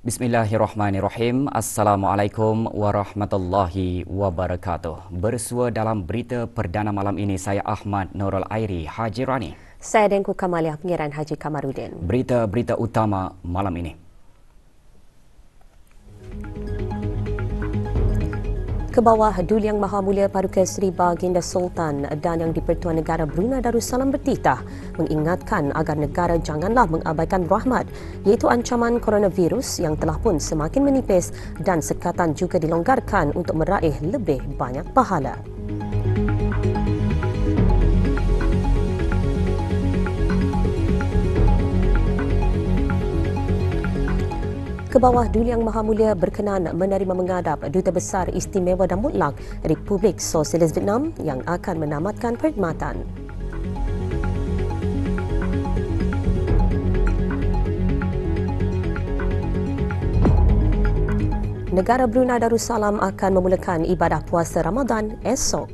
Bismillahirrahmanirrahim. Assalamualaikum warahmatullahi wabarakatuh. Bersua dalam berita perdana malam ini, saya Ahmad Nurul Airi Haji Rani. Saya Dengku Kamaliah, pengiran Haji Kamarudin. Berita-berita utama malam ini. Ke bawah Duli Yang Maha Mulia Paduka Seri Baginda Sultan dan Yang di-Pertuan Negara Brunei Darussalam bertitah mengingatkan agar negara janganlah mengabaikan rahmat, iaitu ancaman coronavirus yang telah pun semakin menipis dan sekatan juga dilonggarkan untuk meraih lebih banyak pahala. Ke bawah Duli Yang Maha Mulia berkenan menerima menghadap Duta Besar Istimewa dan Mutlak Republik Sosialis Vietnam yang akan menamatkan perkhidmatan. Negara Brunei Darussalam akan memulakan ibadah puasa Ramadan esok.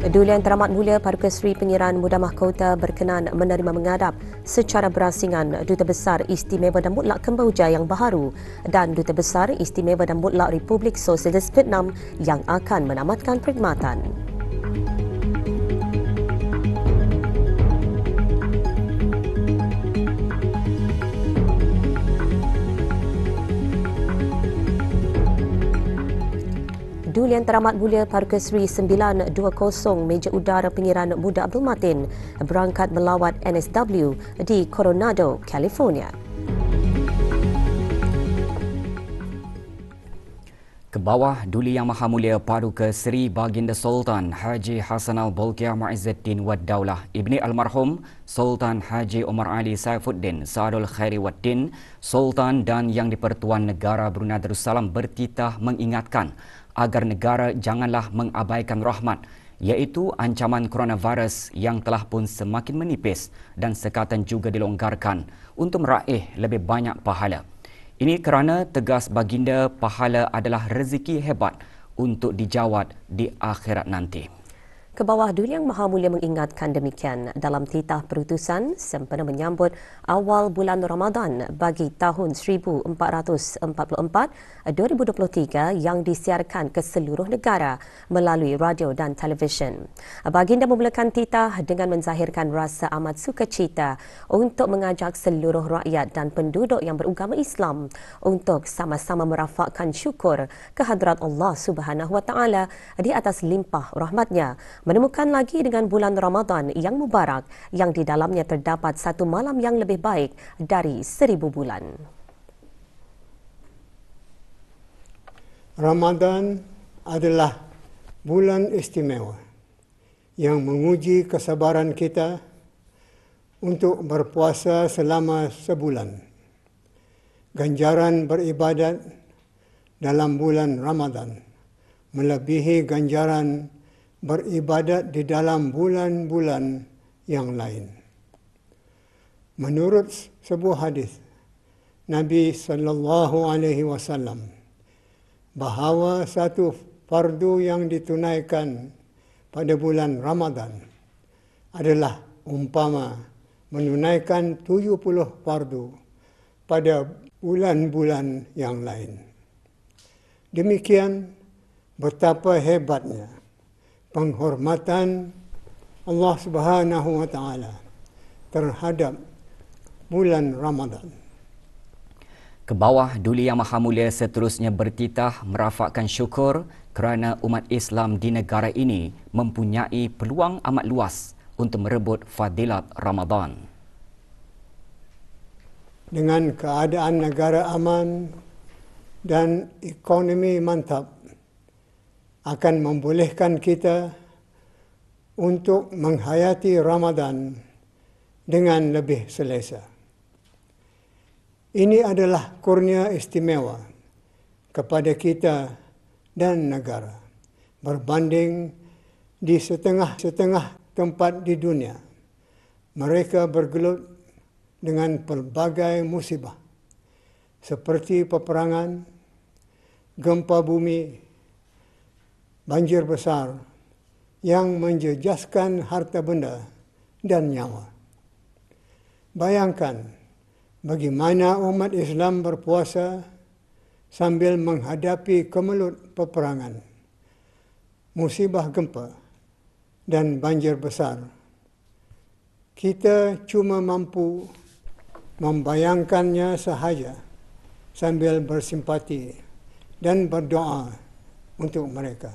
Duli Yang Teramat Mulia Paduka Seri Penyiaran Muda Mahkota berkenan menerima menghadap secara berasingan Duta Besar Istimewa dan Mutlak Kemboja yang baharu dan Duta Besar Istimewa dan Mutlak Republik Sosialis Vietnam yang akan menamatkan perkhidmatan. Duli Yang Teramat Mulia Paduka Seri 920 Meja Udara Pengiran Muda Abdul Matin berangkat melawat NSW di Coronado, California. Ke bawah Duli Yang Maha Mulia Paduka Seri Baginda Sultan Haji Hassanal Bolkiah Muizzuddin Wad Daulah Ibni Almarhum Sultan Haji Omar Ali Saifuddin Saadul Khairi Waddin Sultan dan Yang di-Pertuan Negara Brunei Darussalam bertitah mengingatkan agar negara janganlah mengabaikan rahmat, iaitu ancaman coronavirus yang telah pun semakin menipis dan sekatan juga dilonggarkan untuk meraih lebih banyak pahala. Ini kerana tegas baginda pahala adalah rezeki hebat untuk dijawat di akhirat nanti. Ke bawah Duli Yang Maha Mulia mengingatkan demikian dalam titah perutusan sempena menyambut awal bulan Ramadan bagi tahun 1444-2023 yang disiarkan ke seluruh negara melalui radio dan televisyen. Baginda memulakan titah dengan menzahirkan rasa amat sukacita untuk mengajak seluruh rakyat dan penduduk yang beragama Islam untuk sama-sama merafakkan syukur kehadrat Allah Subhanahu Wa Taala di atas limpah rahmatnya, menemukan lagi dengan bulan Ramadan yang mubarak yang di dalamnya terdapat satu malam yang lebih baik dari 1000 bulan. Ramadan adalah bulan istimewa yang menguji kesabaran kita untuk berpuasa selama sebulan. Ganjaran beribadat dalam bulan Ramadan melebihi ganjaran beribadat di dalam bulan-bulan yang lain. Menurut sebuah hadis Nabi SAW bahawa satu fardu yang ditunaikan pada bulan Ramadan adalah umpama menunaikan 70 fardu pada bulan-bulan yang lain. Demikian betapa hebatnya penghormatan Allah Subhanahu Wa Taala terhadap bulan Ramadan. Ke bawah Duli Yang Maha Mulia seterusnya bertitah merafakkan syukur kerana umat Islam di negara ini mempunyai peluang amat luas untuk merebut fadilat Ramadan. Dengan keadaan negara aman dan ekonomi mantap, akan membolehkan kita untuk menghayati Ramadan dengan lebih selesa. Ini adalah kurnia istimewa kepada kita dan negara. Berbanding di setengah-setengah tempat di dunia, mereka bergelut dengan pelbagai musibah seperti peperangan, gempa bumi, banjir besar yang menjejaskan harta benda dan nyawa. Bayangkan bagaimana umat Islam berpuasa sambil menghadapi kemelut peperangan, musibah gempa dan banjir besar. Kita cuma mampu membayangkannya sahaja sambil bersimpati dan berdoa untuk mereka.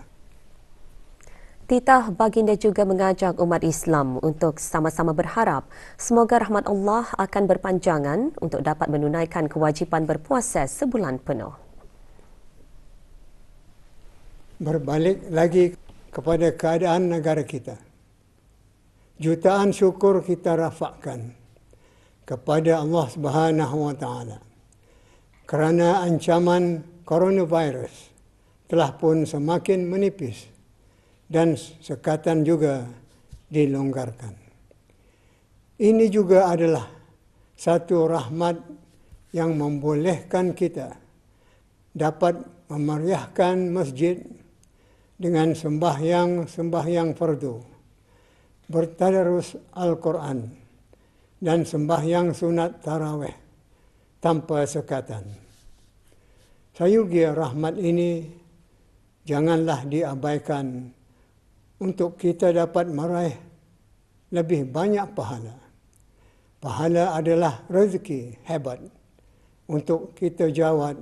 Titah baginda juga mengajak umat Islam untuk sama-sama berharap semoga rahmat Allah akan berpanjangan untuk dapat menunaikan kewajipan berpuasa sebulan penuh. Berbalik lagi kepada keadaan negara kita. Jutaan syukur kita rafakkan kepada Allah Subhanahu wa taala kerana ancaman coronavirus telah pun semakin menipis dan sekatan juga dilonggarkan. Ini juga adalah satu rahmat yang membolehkan kita dapat memeriahkan masjid dengan sembahyang fardu, bertadarus Al-Quran dan sembahyang sunat tarawih tanpa sekatan. Sayugia rahmat ini janganlah diabaikan untuk kita dapat meraih lebih banyak pahala. Pahala adalah rezeki hebat untuk kita jawat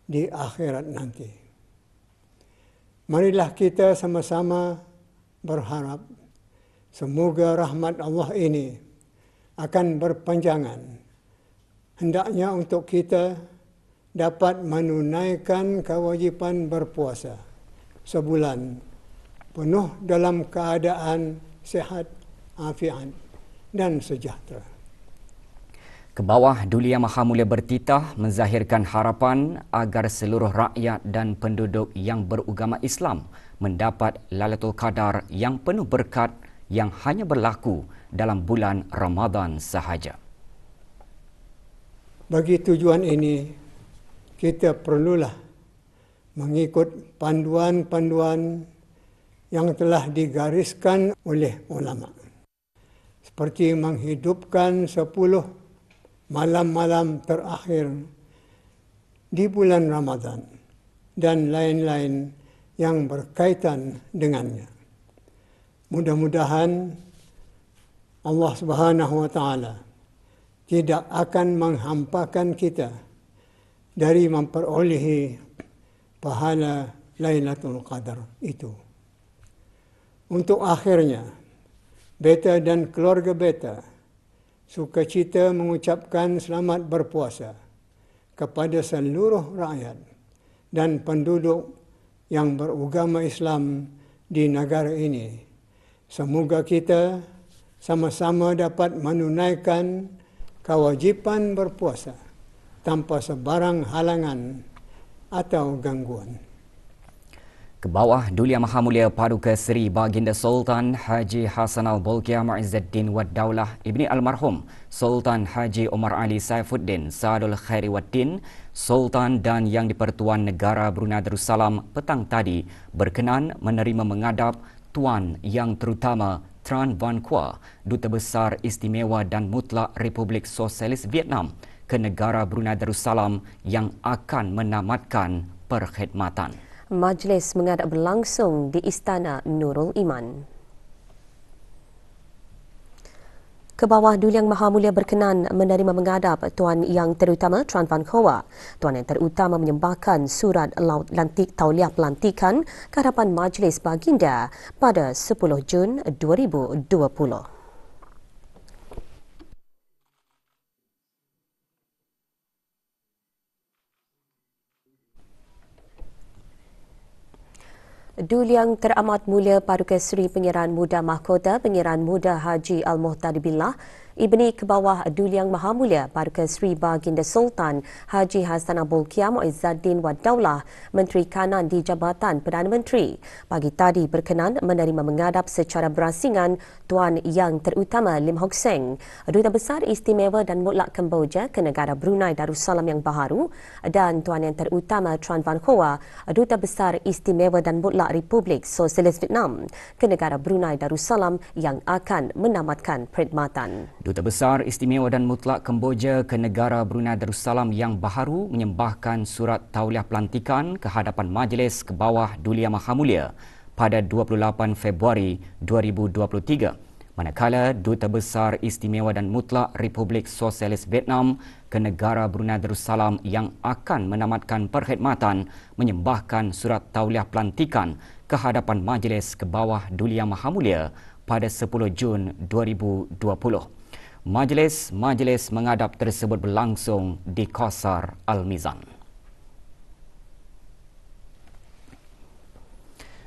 di akhirat nanti. Marilah kita sama-sama berharap semoga rahmat Allah ini akan berpanjangan. Hendaknya untuk kita dapat menunaikan kewajipan berpuasa sebulan penuh dalam keadaan sihat, afiat dan sejahtera. Ke bawah Duli Yang Maha Mulia bertitah menzahirkan harapan agar seluruh rakyat dan penduduk yang beragama Islam mendapat Lailatul Qadar yang penuh berkat yang hanya berlaku dalam bulan Ramadan sahaja. Bagi tujuan ini, kita perlulah mengikut panduan-panduan yang telah digariskan oleh ulama. Seperti menghidupkan 10 malam-malam terakhir di bulan Ramadan dan lain-lain yang berkaitan dengannya. Mudah-mudahan Allah Subhanahu wa taala tidak akan menghampakan kita dari memperolehi pahala Lailatul Qadar itu. Untuk akhirnya, beta dan keluarga beta sukacita mengucapkan selamat berpuasa kepada seluruh rakyat dan penduduk yang beragama Islam di negara ini. Semoga kita sama-sama dapat menunaikan kewajipan berpuasa tanpa sebarang halangan atau gangguan. Ke bawah Duli Yang Maha Mulia Paduka Seri Baginda Sultan Haji Hassanal Bolkiah Muizzuddin Wad Daulah Ibni Almarhum Sultan Haji Omar Ali Saifuddin Saadul Khairi Waddin Sultan dan Yang di-Pertuan Negara Brunei Darussalam petang tadi berkenan menerima menghadap Tuan Yang Terutama Tran Van Qua, Duta Besar Istimewa dan Mutlak Republik Sosialis Vietnam ke negara Brunei Darussalam yang akan menamatkan perkhidmatan. Majlis menghadap berlangsung di Istana Nurul Iman. Ke bawah Duli Yang Maha Mulia berkenan menerima menghadap Tuan Yang Terutama Tran Van Qua. Tuan Yang Terutama menyembahkan surat tauliah pelantikan ke hadapan Majlis Baginda pada 10 Jun 2020. Duli Yang Teramat Mulia Paduka Seri Pengiran Muda Mahkota Pengiran Muda Haji Al-Muhtadi Billah Ibni Kebawah Duli Yang Maha Mulia Paduka Seri Baginda Sultan Haji Hassanal Bolkiah Muizzaddin Wad Daulah, Menteri Kanan di Jabatan Perdana Menteri, pagi tadi berkenan menerima menghadap secara berasingan Tuan Yang Terutama Lim Hock Seng, Duta Besar Istimewa dan Mutlak Kemboja ke negara Brunei Darussalam yang baharu, dan Tuan Yang Terutama Tran Van Hoa, Duta Besar Istimewa dan Mutlak Republik Sosialis Vietnam ke negara Brunei Darussalam yang akan menamatkan perkhidmatan. Duta Besar Istimewa dan Mutlak Kemboja ke negara Brunei Darussalam yang baharu menyembahkan surat tauliah pelantikan ke hadapan Majlis Kebawah Duli Yang Maha Mulia pada 28 Februari 2023. Manakala Duta Besar Istimewa dan Mutlak Republik Sosialis Vietnam ke negara Brunei Darussalam yang akan menamatkan perkhidmatan menyembahkan surat tauliah pelantikan ke hadapan Majlis Kebawah Duli Yang Maha Mulia pada 10 Jun 2020. Majlis menghadap tersebut berlangsung di Qasar Al-Mizan.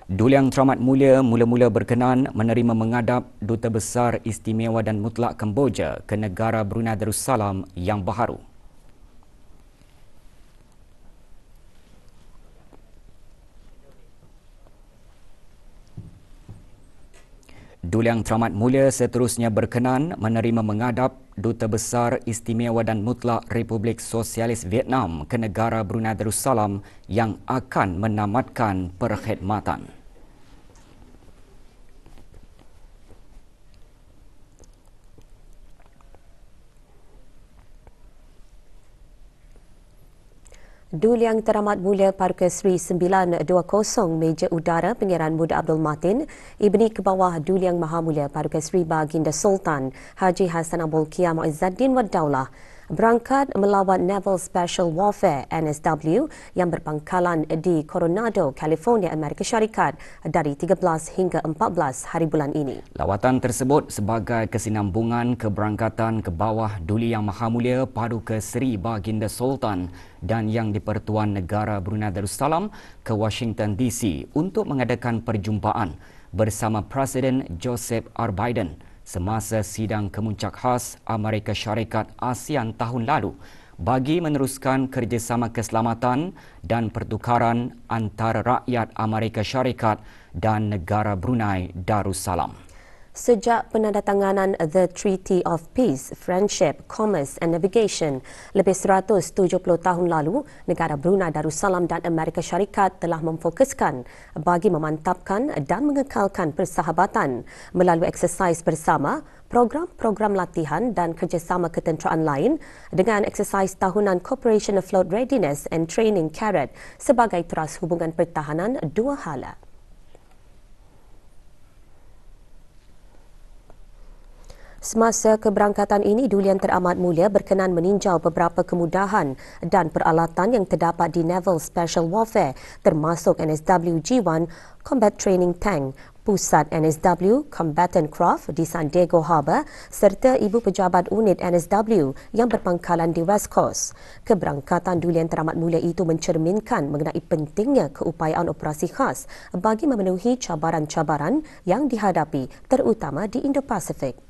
Duli Yang Teramat Mulia mula-mula berkenan menerima menghadap Duta Besar Istimewa dan Mutlak Kemboja ke negara Brunei Darussalam yang baharu. Duli Yang Teramat Mulia seterusnya berkenan menerima menghadap Duta Besar Istimewa dan Mutlak Republik Sosialis Vietnam ke negara Brunei Darussalam yang akan menamatkan perkhidmatan. Duli Yang Teramat Mulia Paduka Seri 920 Meja Udara Pangeran Muda Abdul Matin, Ibni Kebawah Duli Yang Maha Mulia Paduka Seri Baginda Sultan Haji Hassanal Bolkiah Muizzaddin Wad Daulah berangkat melawat Naval Special Warfare NSW yang berpangkalan di Coronado, California, Amerika Syarikat dari 13 hingga 14 hari bulan ini. Lawatan tersebut sebagai kesinambungan keberangkatan ke bawah Duli Yang Maha Mulia Paduka Seri Baginda Sultan dan Yang di-Pertuan Negara Brunei Darussalam ke Washington DC untuk mengadakan perjumpaan bersama Presiden Joseph R. Biden semasa sidang kemuncak khas Amerika Syarikat ASEAN tahun lalu bagi meneruskan kerjasama keselamatan dan pertukaran antara rakyat Amerika Syarikat dan negara Brunei Darussalam. Sejak penandatanganan The Treaty of Peace, Friendship, Commerce and Navigation lebih 170 tahun lalu, negara Brunei Darussalam dan Amerika Syarikat telah memfokuskan bagi memantapkan dan mengekalkan persahabatan melalui eksersis bersama, program-program latihan dan kerjasama ketenteraan lain dengan eksersis tahunan Cooperation Afloat Readiness and Training CARAT sebagai teras hubungan pertahanan dua hala. Semasa keberangkatan ini, Duli Yang Teramat Mulia berkenan meninjau beberapa kemudahan dan peralatan yang terdapat di Naval Special Warfare termasuk NSW G1 Combat Training Tank, Pusat NSW Combatant Craft di San Diego Harbour serta Ibu Pejabat Unit NSW yang berpangkalan di West Coast. Keberangkatan Duli Yang Teramat Mulia itu mencerminkan mengenai pentingnya keupayaan operasi khas bagi memenuhi cabaran-cabaran yang dihadapi terutama di Indo-Pasifik.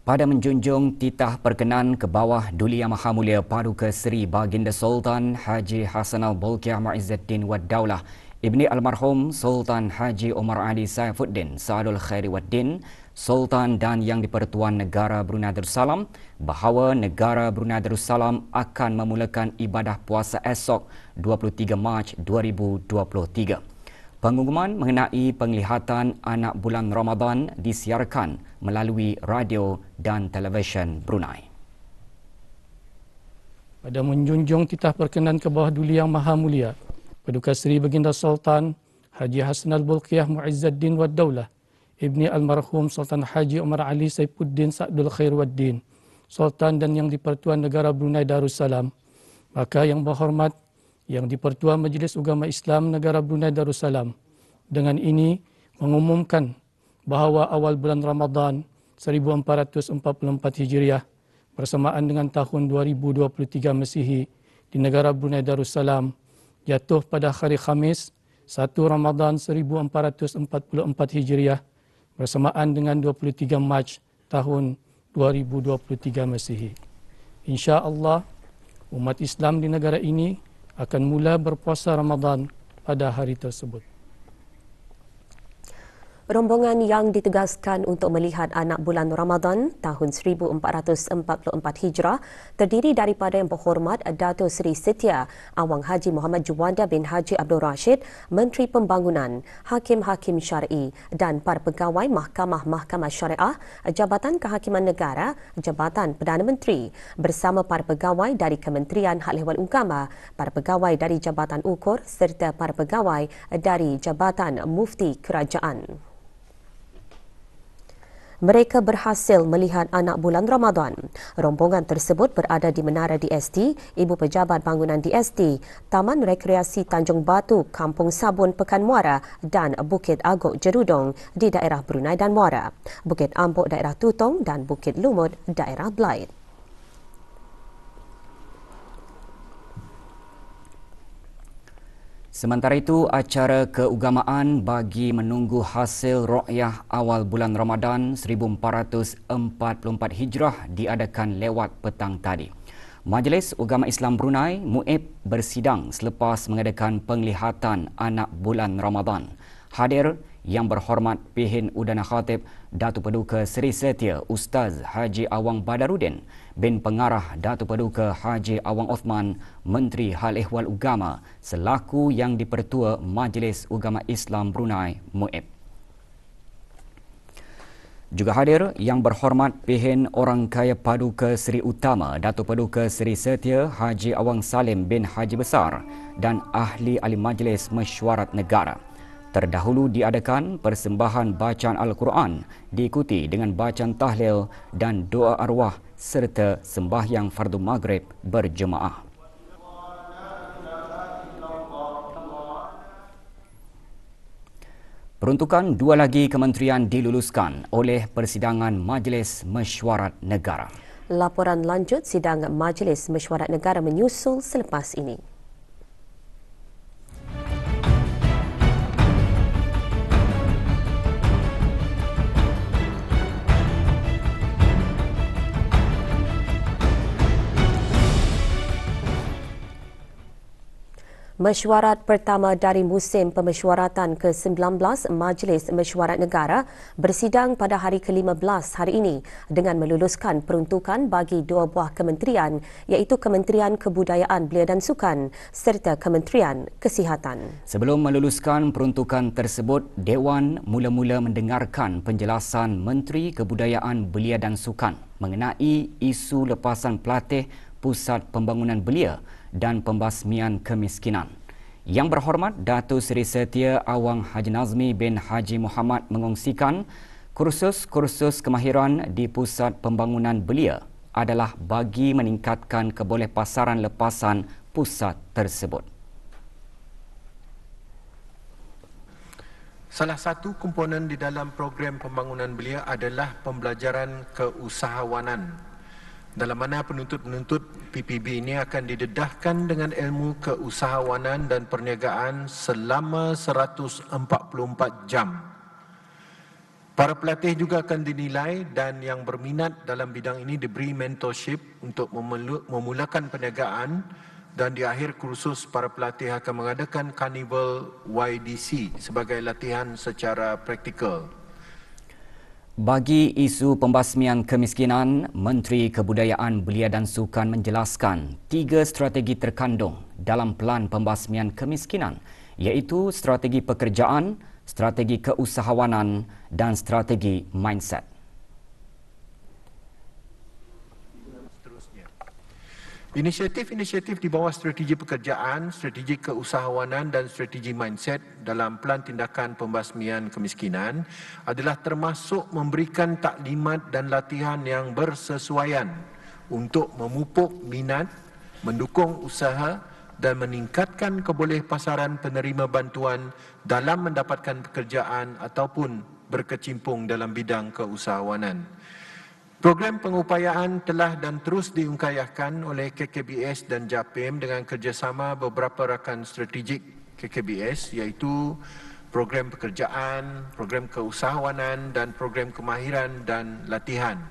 Pada menjunjung titah perkenan ke bawah Duli Yang Maha Mulia Paduka Seri Baginda Sultan Haji Hassanal Bolkiah Muizzaddin Wad Daulah, Ibni Almarhum Sultan Haji Omar Ali Saifuddin Saadul Khairi Waddin, Sultan dan Yang di-Pertuan Negara Brunei Darussalam, bahawa negara Brunei Darussalam akan memulakan ibadah puasa esok 23 Mac 2023. Pengumuman mengenai penglihatan anak bulan Ramadan disiarkan melalui radio dan televisyen Brunei. Pada menjunjung titah perkenan ke bawah Duli Yang Maha Mulia Paduka Seri Baginda Sultan Haji Hassanal Bolkiah Muizzaddin Wad Daulah, Ibni Almarhum Sultan Haji Omar Ali Saifuddin Saadul Khairi Waddin, Sultan dan Yang di-Pertuan Negara Brunei Darussalam, maka Yang Berhormat yang di-Pertua Majlis Ugama Islam Negara Brunei Darussalam dengan ini mengumumkan bahawa awal bulan Ramadan 1444 Hijriah bersamaan dengan tahun 2023 Masihi di negara Brunei Darussalam jatuh pada hari Khamis 1 Ramadan 1444 Hijriah bersamaan dengan 23 Mac tahun 2023 Masihi. Insya-Allah umat Islam di negara ini akan mula berpuasa Ramadan pada hari tersebut. Rombongan yang ditugaskan untuk melihat anak bulan Ramadan tahun 1444 Hijrah terdiri daripada Yang Berhormat Dato' Seri Setia Awang Haji Muhammad Juwanda bin Haji Abdul Rashid, Menteri Pembangunan, Hakim-Hakim Syar'i dan para pegawai Mahkamah-Mahkamah Syariah, Jabatan Kehakiman Negara, Jabatan Perdana Menteri bersama para pegawai dari Kementerian Hal Ehwal Ugama, para pegawai dari Jabatan Ukur serta para pegawai dari Jabatan Mufti Kerajaan. Mereka berhasil melihat anak bulan Ramadan. Rombongan tersebut berada di Menara DST, Ibu Pejabat Bangunan DST, Taman Rekreasi Tanjung Batu, Kampung Sabun Pekan Muara dan Bukit Agok Jerudong di daerah Brunei dan Muara, Bukit Ambok daerah Tutong dan Bukit Lumut daerah Blaid. Sementara itu, acara keagamaan bagi menunggu hasil ru'yah awal bulan Ramadan 1444 Hijrah diadakan lewat petang tadi. Majlis Ugama Islam Brunei MUIB bersidang selepas mengadakan penglihatan anak bulan Ramadan. Hadir Yang Berhormat Pihin Udana Khatib Datuk Paduka Seri Setia Ustaz Haji Awang Badarudin bin Pengarah Datuk Paduka Haji Awang Othman, Menteri Hal Ehwal Ugama selaku Yang di-Pertua Majlis Ugama Islam Brunei MUIB. Juga hadir Yang Berhormat Pihin Orang Kaya Paduka Seri Utama Datuk Paduka Seri Setia Haji Awang Salim bin Haji Besar dan Ahli Majlis Mesyuarat Negara. Terdahulu diadakan persembahan bacaan Al-Quran diikuti dengan bacaan tahlil dan doa arwah serta sembahyang fardu maghrib berjemaah. Peruntukan dua lagi kementerian diluluskan oleh Persidangan Majlis Mesyuarat Negara. Laporan lanjut sidang Majlis Mesyuarat Negara menyusul selepas ini. Mesyuarat pertama dari musim pemesyuaratan ke-19 Majlis Mesyuarat Negara bersidang pada hari ke-15 hari ini dengan meluluskan peruntukan bagi dua buah kementerian iaitu Kementerian Kebudayaan Belia dan Sukan serta Kementerian Kesihatan. Sebelum meluluskan peruntukan tersebut, Dewan mula-mula mendengarkan penjelasan Menteri Kebudayaan Belia dan Sukan mengenai isu lepasan pelatih Pusat Pembangunan Belia dan pembasmian kemiskinan. Yang Berhormat Datuk Seri Setia Awang Haji Nazmi bin Haji Muhammad mengongsikan kursus-kursus kemahiran di Pusat Pembangunan Belia adalah bagi meningkatkan kebolehpasaran lepasan pusat tersebut. Salah satu komponen di dalam program pembangunan belia adalah pembelajaran keusahawanan, dalam mana penuntut-penuntut PPB ini akan didedahkan dengan ilmu keusahawanan dan perniagaan selama 144 jam. Para pelatih juga akan dinilai dan yang berminat dalam bidang ini diberi mentorship untuk memulakan perniagaan, dan di akhir kursus para pelatih akan mengadakan Carnival YDC sebagai latihan secara praktikal. Bagi isu pembasmian kemiskinan, Menteri Kebudayaan Belia dan Sukan menjelaskan 3 strategi terkandung dalam Pelan Pembasmian Kemiskinan iaitu strategi pekerjaan, strategi keusahawanan dan strategi mindset. Inisiatif-inisiatif di bawah strategi pekerjaan, strategi keusahawanan dan strategi mindset dalam Pelan Tindakan Pembasmian Kemiskinan adalah termasuk memberikan taklimat dan latihan yang bersesuaian untuk memupuk minat, mendukung usaha, dan meningkatkan kebolehpasaran penerima bantuan dalam mendapatkan pekerjaan ataupun berkecimpung dalam bidang keusahawanan. Program pengupayaan telah dan terus diungkayahkan oleh KKBS dan JAPIM dengan kerjasama beberapa rakan strategik KKBS, iaitu program pekerjaan, program keusahawanan dan program kemahiran dan latihan.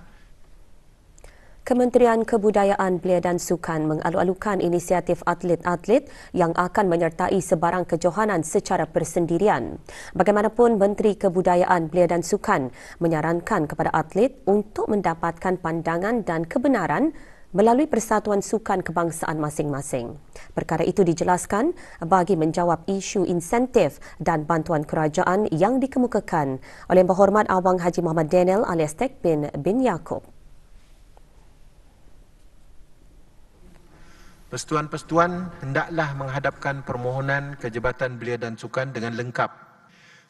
Kementerian Kebudayaan, Belia dan Sukan mengalu-alukan inisiatif atlet-atlet yang akan menyertai sebarang kejohanan secara persendirian. Bagaimanapun, Menteri Kebudayaan, Belia dan Sukan menyarankan kepada atlet untuk mendapatkan pandangan dan kebenaran melalui Persatuan Sukan Kebangsaan masing-masing. Perkara itu dijelaskan bagi menjawab isu insentif dan bantuan kerajaan yang dikemukakan oleh Yang Berhormat Awang Haji Muhammad Daniel alias Tekbin bin Yaakob. Persatuan-persatuan hendaklah menghadapkan permohonan ke Jabatan Belia dan Sukan dengan lengkap.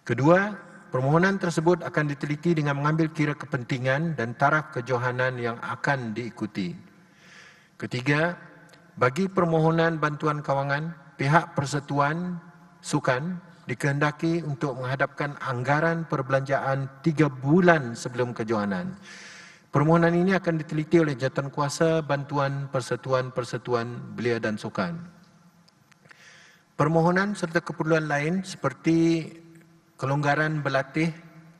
Kedua, permohonan tersebut akan diteliti dengan mengambil kira kepentingan dan taraf kejohanan yang akan diikuti. Ketiga, bagi permohonan bantuan kewangan, pihak Persatuan Sukan dikehendaki untuk menghadapkan anggaran perbelanjaan 3 bulan sebelum kejohanan. Permohonan ini akan diteliti oleh Jawatankuasa Bantuan Persatuan-Persatuan Belia dan Sukan. Permohonan serta keperluan lain seperti kelonggaran berlatih,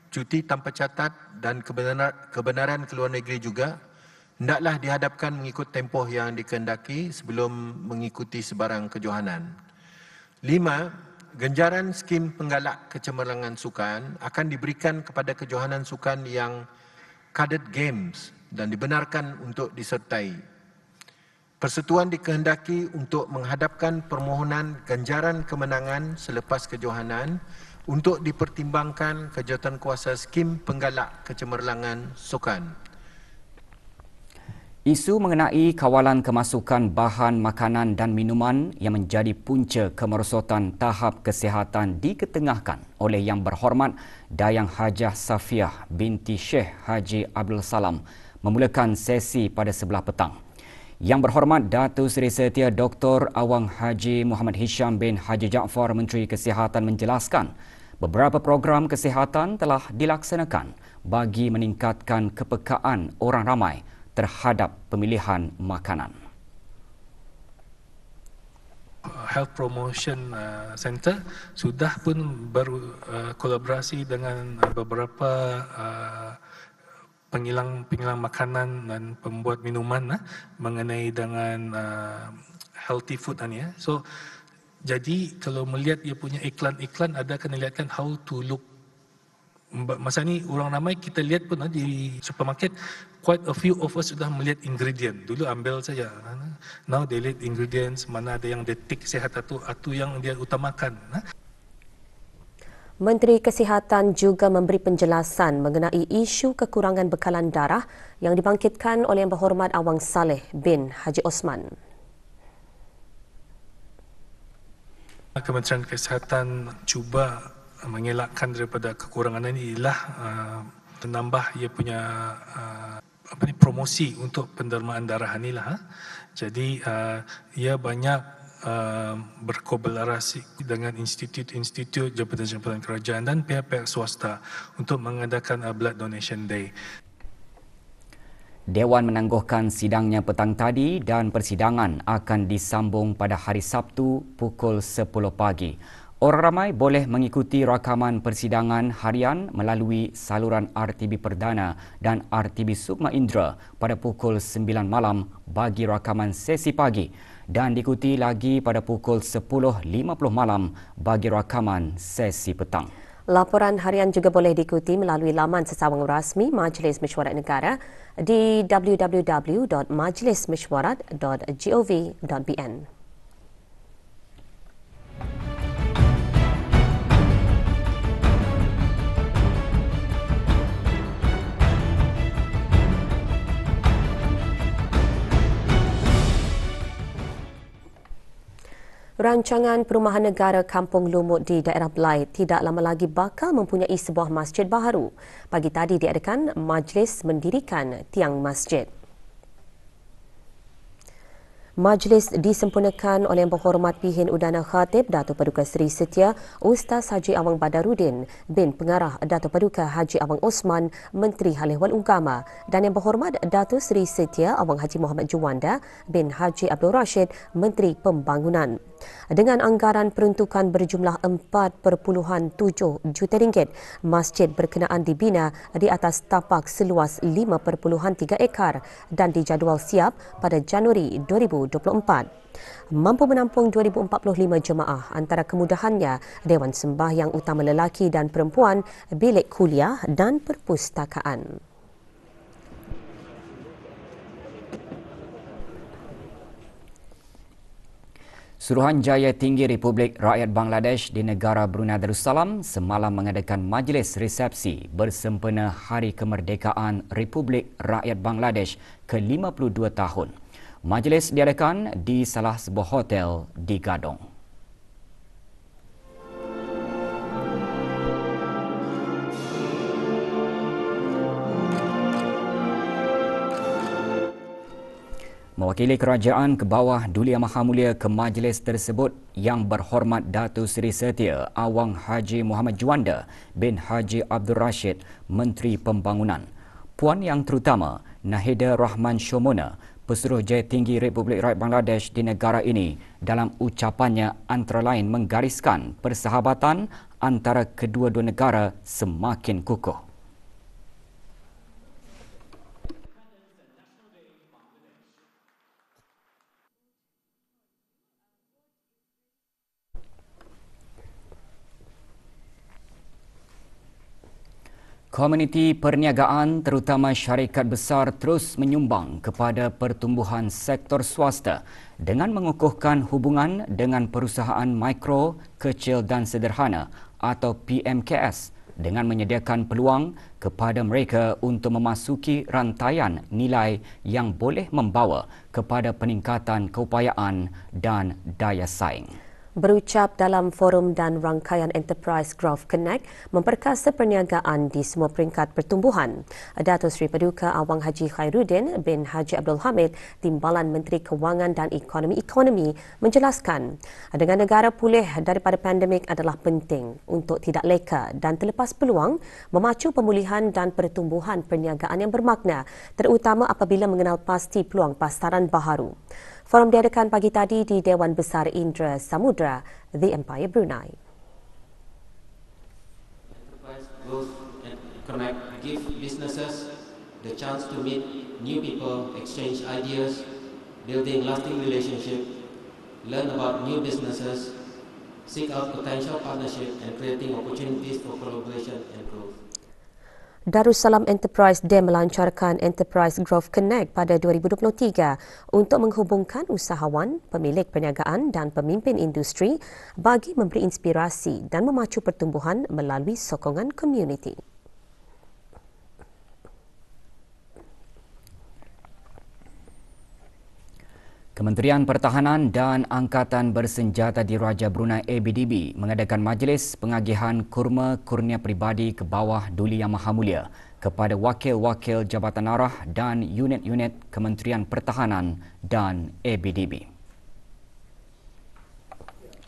cuti tanpa catat dan kebenaran ke luar negeri juga hendaklah dihadapkan mengikut tempoh yang dikehendaki sebelum mengikuti sebarang kejohanan. 5. Ganjaran skim penggalak kecemerlangan sukan akan diberikan kepada kejohanan sukan yang Cadet Games dan dibenarkan untuk disertai. Persatuan dikehendaki untuk menghadapkan permohonan ganjaran kemenangan selepas kejohanan untuk dipertimbangkan ke Jawatankuasa Skim Penggalak Kecemerlangan Sukan. Isu mengenai kawalan kemasukan bahan makanan dan minuman yang menjadi punca kemerosotan tahap kesihatan diketengahkan oleh Yang Berhormat Dayang Hajah Safiah binti Syekh Haji Abdul Salam memulakan sesi pada sebelah petang. Yang Berhormat Datuk Seri Setia Dr. Awang Haji Muhammad Hisham bin Haji Jaafar Menteri Kesihatan menjelaskan beberapa program kesihatan telah dilaksanakan bagi meningkatkan kepekaan orang ramai terhadap pemilihan makanan. Health Promotion Center sudah pun berkolaborasi dengan beberapa pengilang makanan dan pembuat minuman mengenai dengan healthy food ya. So jadi kalau melihat dia punya iklan-iklan ada akan dilihatkan how to look. Masa ni orang ramai kita lihat pun di supermarket quite a few of us sudah melihat ingredient. Dulu ambil saja. Now they lihat ingredients, mana ada yang detik sihat atau yang dia utamakan. Menteri Kesihatan juga memberi penjelasan mengenai isu kekurangan bekalan darah yang dibangkitkan oleh Yang Berhormat Awang Saleh bin Haji Osman. Kementerian Kesihatan cuba mengelakkan daripada kekurangan ini ialah menambah ia punya promosi untuk pendermaan darah inilah. Jadi ia banyak berkolaborasi dengan institut-institut, jabatan-jabatan kerajaan dan pihak-pihak swasta untuk mengadakan Blood Donation Day. Dewan menangguhkan sidangnya petang tadi dan persidangan akan disambung pada hari Sabtu pukul 10 pagi. Orang ramai boleh mengikuti rakaman persidangan harian melalui saluran RTB Perdana dan RTB Sukma Indra pada pukul 9 malam bagi rakaman sesi pagi dan diikuti lagi pada pukul 10.50 malam bagi rakaman sesi petang. Laporan harian juga boleh diikuti melalui laman sesawang rasmi Majlis Mesyuarat Negara di www.majlismesyuarat.gov.bn. Rancangan Perumahan Negara Kampung Lumut di daerah Belait tidak lama lagi bakal mempunyai sebuah masjid baharu. Pagi tadi diadakan majlis mendirikan tiang masjid. Majlis disempurnakan oleh Yang Berhormat Pihin Udana Khatib Datuk Paduka Seri Setia Ustaz Haji Awang Badarudin bin Pengarah Datuk Paduka Haji Awang Osman Menteri Halih Wal Ugama dan Yang Berhormat Datuk Seri Setia Awang Haji Muhammad Juwanda bin Haji Abdul Rashid Menteri Pembangunan. Dengan anggaran peruntukan berjumlah 4.7 juta ringgit, masjid berkenaan dibina di atas tapak seluas 5.3 ekar dan dijadual siap pada Januari 2024. Mampu menampung 2045 jemaah, antara kemudahannya Dewan Sembahyang Utama Lelaki dan Perempuan, bilik kuliah dan perpustakaan. Suruhanjaya Tinggi Republik Rakyat Bangladesh di negara Brunei Darussalam semalam mengadakan majlis resepsi bersempena Hari Kemerdekaan Republik Rakyat Bangladesh ke-52 tahun. Majlis diadakan di salah sebuah hotel di Gadong. Mewakili kerajaan ke bawah Duli Yang Maha Mulia ke majlis tersebut Yang Berhormat Datuk Seri Setia Awang Haji Muhammad Juwanda bin Haji Abdul Rashid Menteri Pembangunan. Puan Yang Terutama Nahida Rahman Shomona, Pesuruhjaya Tinggi Republik Rakyat Bangladesh di negara ini, dalam ucapannya antara lain menggariskan persahabatan antara kedua-dua negara semakin kukuh. Komuniti perniagaan terutama syarikat besar terus menyumbang kepada pertumbuhan sektor swasta dengan mengukuhkan hubungan dengan perusahaan mikro, kecil dan sederhana atau PMKS dengan menyediakan peluang kepada mereka untuk memasuki rantaian nilai yang boleh membawa kepada peningkatan keupayaan dan daya saing. Berucap dalam forum dan rangkaian Enterprise Growth Connect memperkasa perniagaan di semua peringkat pertumbuhan. Datuk Seri Paduka Awang Haji Khairuddin bin Haji Abdul Hamid, Timbalan Menteri Kewangan dan Ekonomi menjelaskan dengan negara pulih daripada pandemik adalah penting untuk tidak leka dan terlepas peluang memacu pemulihan dan pertumbuhan perniagaan yang bermakna, terutama apabila mengenal pasti peluang pasaran baharu. Forum diadakan pagi tadi di Dewan Besar Indra Samudra, The Empire Brunei. Enterprise Growth Connect give businesses the chance to meet new people, exchange ideas, building lasting relationship, learn about new businesses, seek out potential partnership and creating opportunities for collaboration and growth. Darussalam Enterprise Dam melancarkan Enterprise Growth Connect pada 2023 untuk menghubungkan usahawan, pemilik perniagaan dan pemimpin industri bagi memberi inspirasi dan memacu pertumbuhan melalui sokongan komuniti. Kementerian Pertahanan dan Angkatan Bersenjata Diraja Brunei ABDB mengadakan majlis pengagihan kurma kurnia peribadi ke bawah Duli Yang Maha Mulia kepada wakil-wakil Jabatan Arah dan unit-unit Kementerian Pertahanan dan ABDB.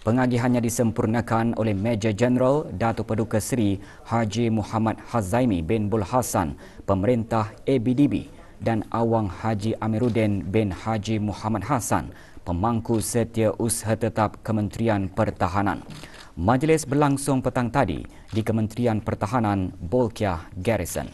Pengagihannya disempurnakan oleh Major Jeneral Datuk Paduka Seri Haji Muhammad Hazaimi bin Bul Hassan, Pemerintah ABDB, dan Awang Haji Amiruddin bin Haji Muhammad Hassan, Pemangku Setia Usaha Tetap Kementerian Pertahanan. Majlis berlangsung petang tadi di Kementerian Pertahanan Bolkiah Garrison.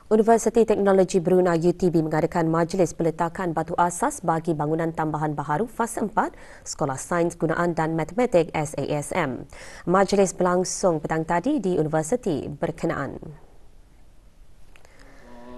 Universiti Teknologi Brunei UTB mengadakan majlis peletakan batu asas bagi bangunan tambahan baharu fasa 4 Sekolah Sains Gunaan dan Matematik SASM. Majlis berlangsung petang tadi di universiti berkenaan.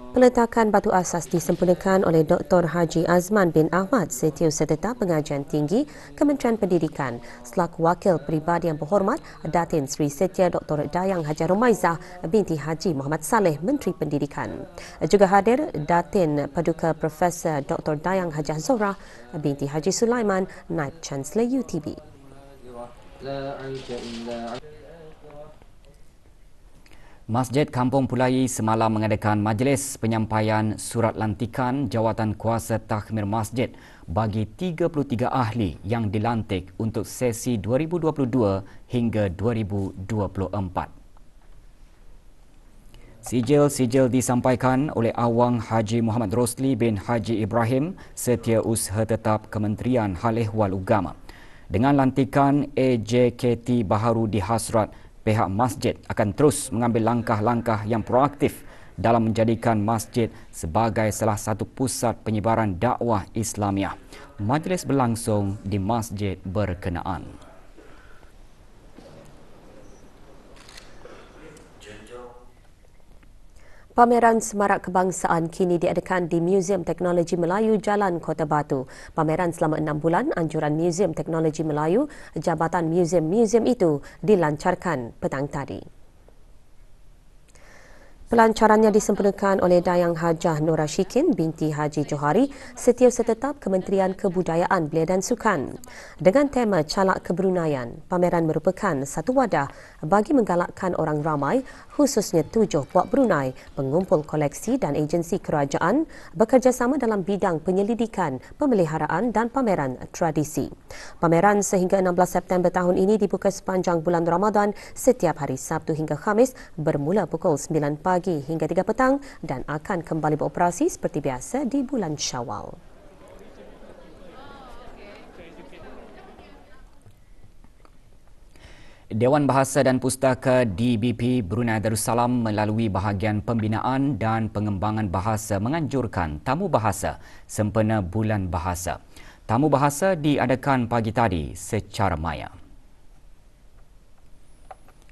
Peletakan batu asas disempurnakan oleh Dr. Haji Azman bin Ahmad, Setiausaha Tetap Pengajian Tinggi Kementerian Pendidikan, selaku Wakil Peribadi Yang Berhormat Datin Sri Setia Dr. Dayang Haji Romaizah binti Haji Muhammad Saleh, Menteri Pendidikan. Juga hadir Datin Paduka Profesor Dr. Dayang Haji Zohra binti Haji Sulaiman, Naib Chancellor UTB. Masjid Kampung Pulai semalam mengadakan majlis penyampaian surat lantikan jawatan kuasa takhmir masjid bagi 33 ahli yang dilantik untuk sesi 2022 hingga 2024. Sijil-sijil disampaikan oleh Awang Haji Muhammad Rosli bin Haji Ibrahim, Setiausaha Tetap Kementerian Hal Ehwal Ugama. Dengan lantikan AJKT baharu di hasrat, pihak masjid akan terus mengambil langkah-langkah yang proaktif dalam menjadikan masjid sebagai salah satu pusat penyebaran dakwah Islamiah. Majlis berlangsung di masjid berkenaan. Pameran Semarak Kebangsaan kini diadakan di Museum Teknologi Melayu Jalan Kota Batu. Pameran selama 6 bulan anjuran Museum Teknologi Melayu, Jabatan Museum-Museum itu dilancarkan petang tadi. Pelancarannya disempurnakan oleh Dayang Hajah Nur Rashikin binti Haji Johari, Setiausaha Tetap Kementerian Kebudayaan Belia dan Sukan. Dengan tema Calak Kebrunaian, pameran merupakan satu wadah bagi menggalakkan orang ramai, khususnya 7 puak Brunei, mengumpul koleksi dan agensi kerajaan bekerjasama dalam bidang penyelidikan, pemeliharaan dan pameran tradisi. Pameran sehingga 16 September tahun ini dibuka sepanjang bulan Ramadan setiap hari Sabtu hingga Khamis bermula pukul 9 pagi hingga 3 petang dan akan kembali beroperasi seperti biasa di bulan Syawal. Dewan Bahasa dan Pustaka DBP Brunei Darussalam melalui bahagian pembinaan dan pengembangan bahasa menganjurkan tamu bahasa sempena bulan bahasa. Tamu bahasa diadakan pagi tadi secara maya.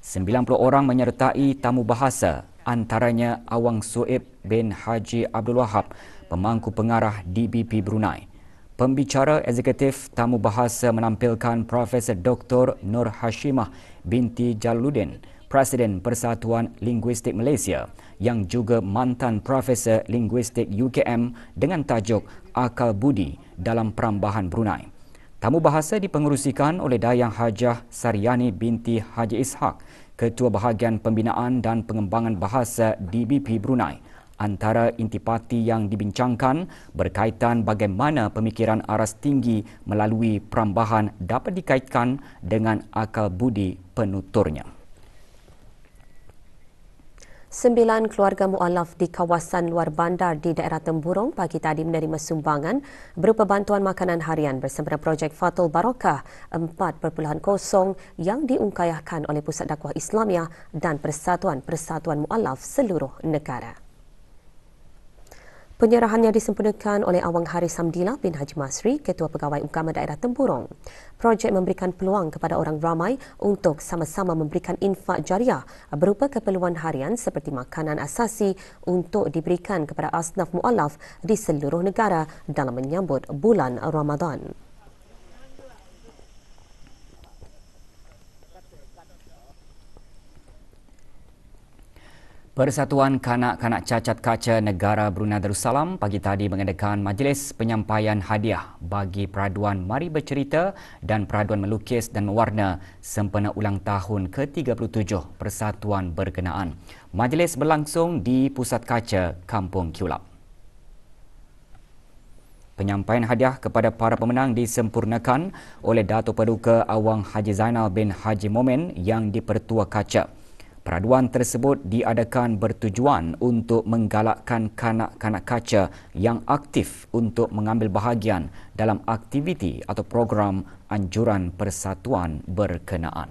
90 orang menyertai tamu bahasa, antaranya Awang Suib bin Haji Abdul Wahab, pemangku pengarah DBP Brunei. Pembicara eksekutif tamu bahasa menampilkan Profesor Dr. Nur Hashimah binti Jalaluddin, Presiden Persatuan Linguistik Malaysia yang juga mantan Profesor Linguistik UKM dengan tajuk Akal Budi dalam Perambahan Brunei. Tamu bahasa dipengerusikan oleh Dayang Hajah Saryani binti Haji Ishak, Ketua Bahagian Pembinaan dan Pengembangan Bahasa DBP Brunei. Antara intipati yang dibincangkan berkaitan bagaimana pemikiran aras tinggi melalui perambahan dapat dikaitkan dengan akal budi penuturnya. 9 keluarga mualaf di kawasan luar bandar di daerah Temburong pagi tadi menerima sumbangan berupa bantuan makanan harian bersempena projek Fatul Barakah 4.0 yang diungkayahkan oleh Pusat Dakwah Islamiah dan Persatuan-Persatuan Mualaf seluruh negara. Penyerahannya disempurnakan oleh Awang Haris Hamdillah bin Haji Masri, Ketua Pegawai Ugama Daerah Temburong. Projek memberikan peluang kepada orang ramai untuk sama-sama memberikan infak jariah berupa keperluan harian seperti makanan asasi untuk diberikan kepada asnaf mualaf di seluruh negara dalam menyambut bulan Ramadan. Persatuan Kanak-Kanak Cacat Kaca Negara Brunei Darussalam pagi tadi mengadakan majlis penyampaian hadiah bagi peraduan Mari Bercerita dan peraduan melukis dan mewarna sempena ulang tahun ke-37 persatuan berkenaan. Majlis berlangsung di Pusat Kaca Kampung Kiulap. Penyampaian hadiah kepada para pemenang disempurnakan oleh Dato' Paduka Awang Haji Zainal bin Haji Momen yang di-Pertua Kaca. Peraduan tersebut diadakan bertujuan untuk menggalakkan kanak-kanak kaca yang aktif untuk mengambil bahagian dalam aktiviti atau program anjuran persatuan berkenaan.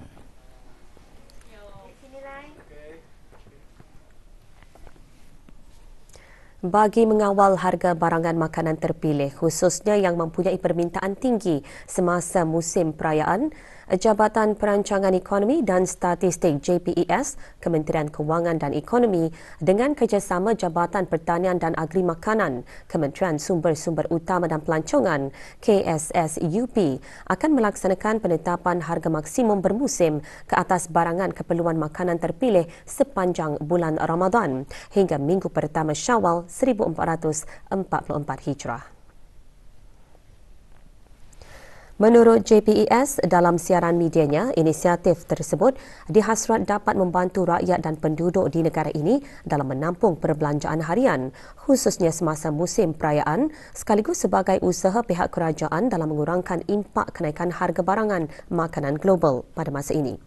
Bagi mengawal harga barangan makanan terpilih, khususnya yang mempunyai permintaan tinggi semasa musim perayaan, Jabatan Perancangan Ekonomi dan Statistik JPES, Kementerian Kewangan dan Ekonomi dengan kerjasama Jabatan Pertanian dan Agri Makanan, Kementerian Sumber-Sumber Utama dan Pelancongan, KSSUP, akan melaksanakan penetapan harga maksimum bermusim ke atas barangan keperluan makanan terpilih sepanjang bulan Ramadan hingga minggu pertama Syawal 1444 Hijrah. Menurut JPES, dalam siaran medianya, inisiatif tersebut dihasrat dapat membantu rakyat dan penduduk di negara ini dalam menampung perbelanjaan harian, khususnya semasa musim perayaan, sekaligus sebagai usaha pihak kerajaan dalam mengurangkan impak kenaikan harga barangan makanan global pada masa ini.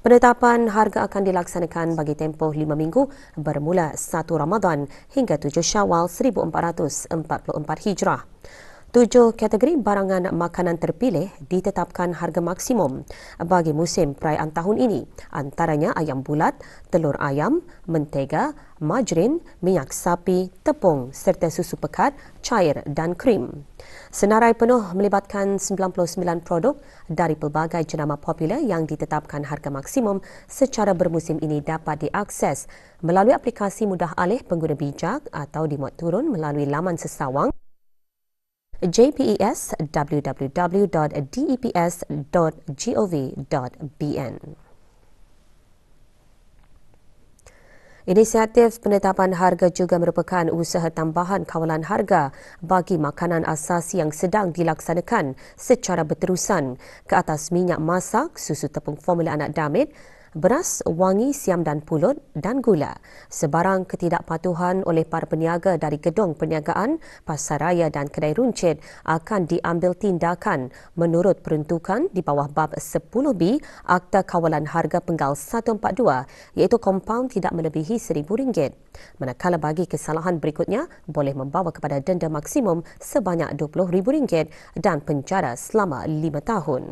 Penetapan harga akan dilaksanakan bagi tempoh 5 minggu bermula 1 Ramadan hingga 7 Syawal 1444 Hijrah. 7 kategori barangan makanan terpilih ditetapkan harga maksimum bagi musim perayaan tahun ini, antaranya ayam bulat, telur ayam, mentega, margarin, minyak sapi, tepung serta susu pekat, cair dan krim. Senarai penuh melibatkan 99 produk dari pelbagai jenama popular yang ditetapkan harga maksimum secara bermusim ini dapat diakses melalui aplikasi mudah alih pengguna bijak atau dimuat turun melalui laman sesawang JPES www.deps.gov.bn. Inisiatif penetapan harga juga merupakan usaha tambahan kawalan harga bagi makanan asasi yang sedang dilaksanakan secara berterusan ke atas minyak masak, susu tepung formula anak damit, beras, wangi, siam dan pulut dan gula. Sebarang ketidakpatuhan oleh para peniaga dari gedung perniagaan, pasaraya dan kedai runcit akan diambil tindakan menurut peruntukan di bawah bab 10B Akta Kawalan Harga Penggal 142 iaitu kompaun tidak melebihi RM1,000. Manakala bagi kesalahan berikutnya boleh membawa kepada denda maksimum sebanyak RM20,000 dan penjara selama 5 tahun.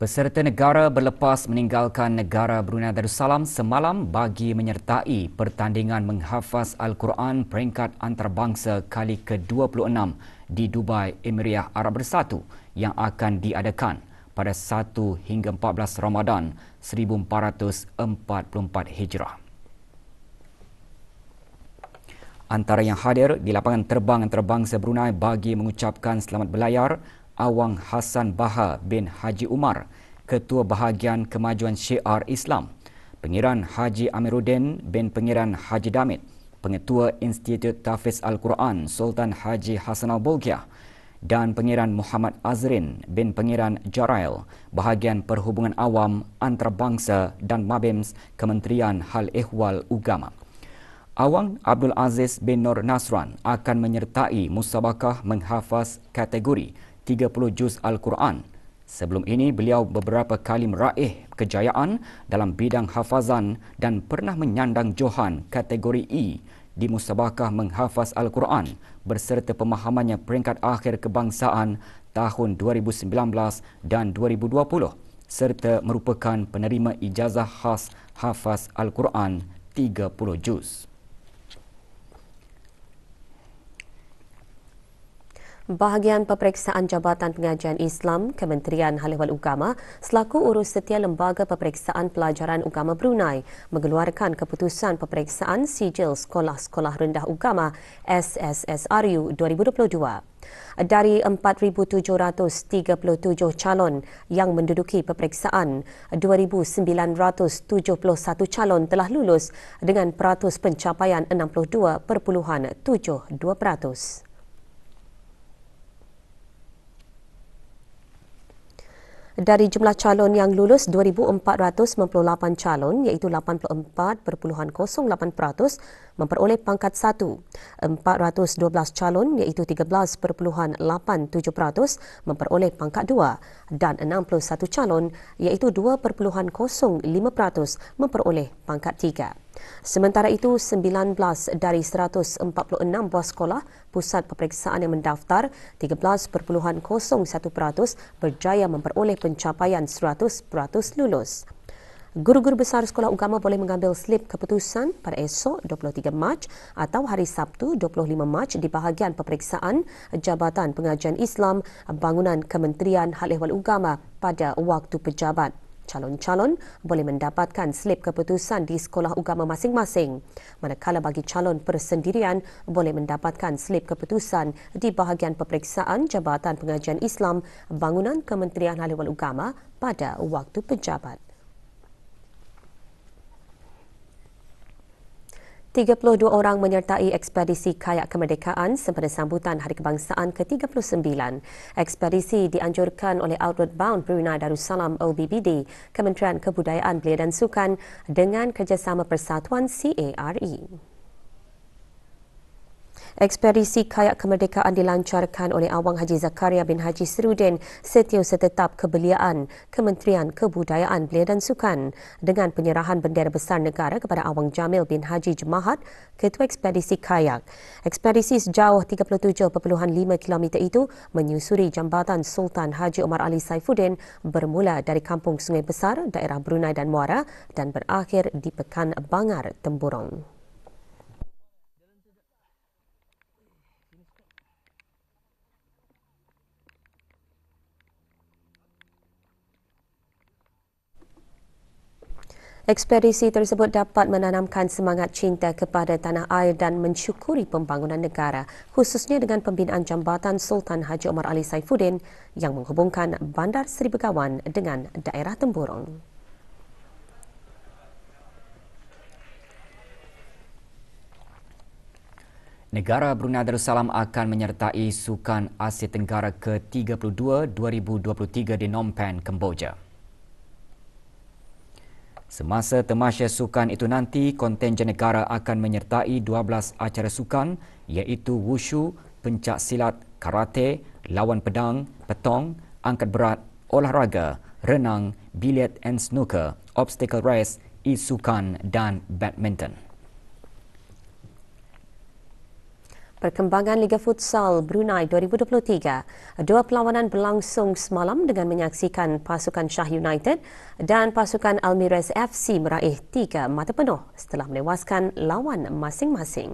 Peserta negara berlepas meninggalkan negara Brunei Darussalam semalam bagi menyertai pertandingan menghafaz Al-Quran peringkat antarabangsa kali ke-26 di Dubai, Emirat Arab Bersatu yang akan diadakan pada 1 hingga 14 Ramadan 1444 Hijrah. Antara yang hadir di lapangan terbang antarabangsa Brunei bagi mengucapkan selamat berlayar, Awang Hassan Baha bin Haji Umar, Ketua Bahagian Kemajuan Syiar Islam, Pengiran Haji Amiruddin bin Pengiran Haji Damit, Pengetua Institut Tahfiz Al-Quran Sultan Haji Hassanal Bolkiah dan Pengiran Muhammad Azrin bin Pengiran Jarail, Bahagian Perhubungan Awam Antarabangsa dan Mabims Kementerian Hal Ehwal Ugama. Awang Abdul Aziz bin Nur Nasran akan menyertai musabakah menghafaz kategori 30 juz Al-Quran. Sebelum ini, beliau beberapa kali meraih kejayaan dalam bidang hafazan dan pernah menyandang johan kategori E di musabakah menghafaz Al-Quran berserta pemahamannya peringkat akhir kebangsaan tahun 2019 dan 2020 serta merupakan penerima ijazah khas hafaz Al-Quran 30 juz. Bahagian Peperiksaan Jabatan Pengajian Islam Kementerian Hal Ehwal Ugama selaku urus setia Lembaga Peperiksaan Pelajaran Ugama Brunei mengeluarkan keputusan peperiksaan sijil Sekolah-Sekolah Rendah Ugama SSSRU 2022. Dari 4,737 calon yang menduduki peperiksaan, 2,971 calon telah lulus dengan peratus pencapaian 62.72%. Dari jumlah calon yang lulus, 2,498 calon iaitu 84.08% memperoleh pangkat 1, 412 calon iaitu 13.87% memperoleh pangkat 2 dan 61 calon iaitu 2.05% memperoleh pangkat 3. Sementara itu, 19 dari 146 buah sekolah pusat peperiksaan yang mendaftar, 13.01% berjaya memperoleh pencapaian 100% lulus. Guru-guru besar sekolah agama boleh mengambil slip keputusan pada esok 23 Mac atau hari Sabtu 25 Mac di bahagian peperiksaan Jabatan Pengajian Islam Bangunan Kementerian Hal Ehwal Ugama pada waktu pejabat. Calon-calon boleh mendapatkan slip keputusan di sekolah agama masing-masing. Manakala bagi calon persendirian boleh mendapatkan slip keputusan di bahagian peperiksaan Jabatan Pengajian Islam Bangunan Kementerian Hal Ehwal Ugama pada waktu pejabat. 32 orang menyertai ekspedisi kayak kemerdekaan sempena sambutan Hari Kebangsaan ke-39. Ekspedisi dianjurkan oleh Outward Bound Brunei Darussalam OBBD, Kementerian Kebudayaan Belia dan Sukan dengan kerjasama Persatuan CARE. Ekspedisi kayak kemerdekaan dilancarkan oleh Awang Haji Zakaria bin Haji Sirudin, Setiausaha Tetap Kebeliaan Kementerian Kebudayaan Belia dan Sukan dengan penyerahan bendera besar negara kepada Awang Jamil bin Haji Jemahat, Ketua Ekspedisi Kayak. Ekspedisi sejauh 37.5 km itu menyusuri Jambatan Sultan Haji Omar Ali Saifuddin bermula dari Kampung Sungai Besar, daerah Brunei dan Muara dan berakhir di Pekan Bangar, Temburong. Ekspedisi tersebut dapat menanamkan semangat cinta kepada tanah air dan mensyukuri pembangunan negara, khususnya dengan pembinaan Jambatan Sultan Haji Omar Ali Saifuddin yang menghubungkan Bandar Seri Begawan dengan daerah Temburong. Negara Brunei Darussalam akan menyertai Sukan Asia Tenggara ke-32 2023 di Phnom Penh, Kemboja. Semasa tamasya sukan itu nanti, kontinjen negara akan menyertai 12 acara sukan iaitu wushu, pencak silat, karate, lawan pedang, petong, angkat berat, olahraga, renang, biliard and snooker, obstacle race, e-sukan dan badminton. Perkembangan Liga Futsal Brunei 2023. Dua perlawanan berlangsung semalam dengan menyaksikan pasukan Shah United dan pasukan Almirez FC meraih 3 mata penuh setelah menewaskan lawan masing-masing.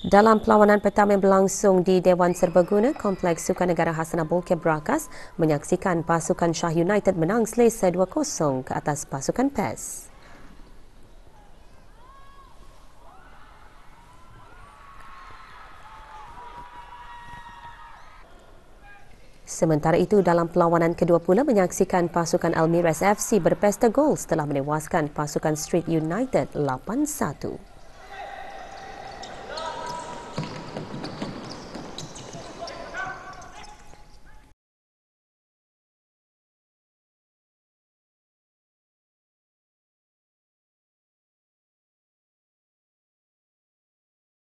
Dalam perlawanan pertama yang berlangsung di Dewan Serbaguna, Kompleks Sukan Negara Hassanal Bolkiah Berakas menyaksikan pasukan Shah United menang selesa 2-0 ke atas pasukan PES. Sementara itu, dalam perlawanan kedua pula menyaksikan pasukan Almirez FC berpesta gol setelah menewaskan pasukan Street United 8-1.